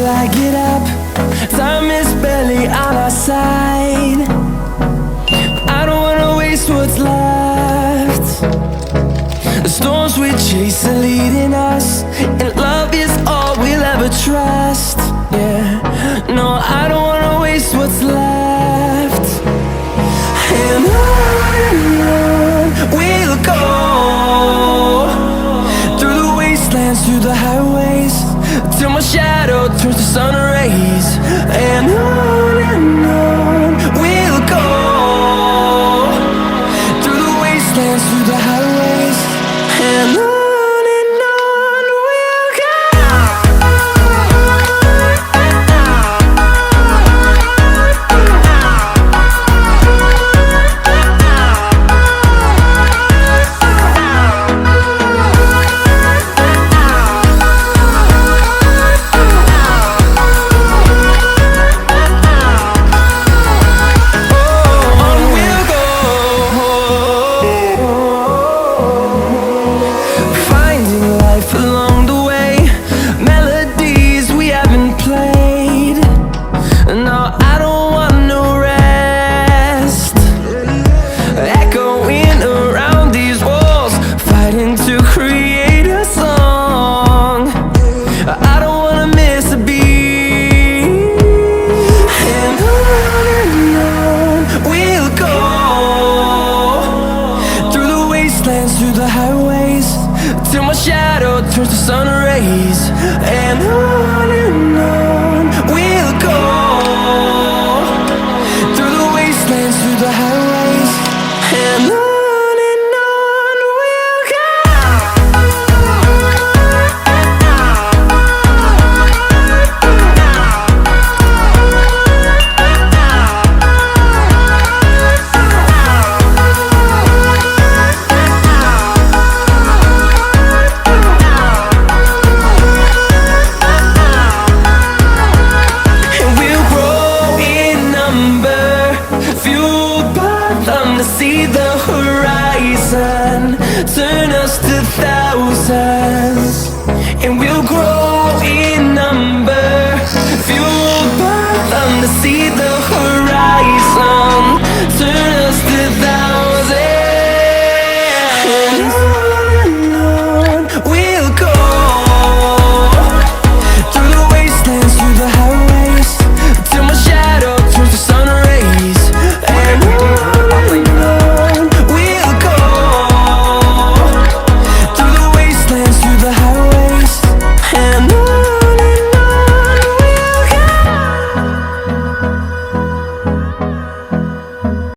till I get up. Time is barely on our side. I don't wanna waste what's left. The storms we chase are leading us, and love is all we'll ever trust. Yeah, no, I don't wanna waste what's left. And on we'll go, through the wastelands, through the highways, till my shadow turns to sun rays. And on we'll go, through the wastelands, through the highways, and on. Through the highways, till my shadow turns to sun rays. And on we'll go, through the wastelands, through the highways, and on. See the horizon turn us to thousands, and we'll grow in number, fueled by them to see the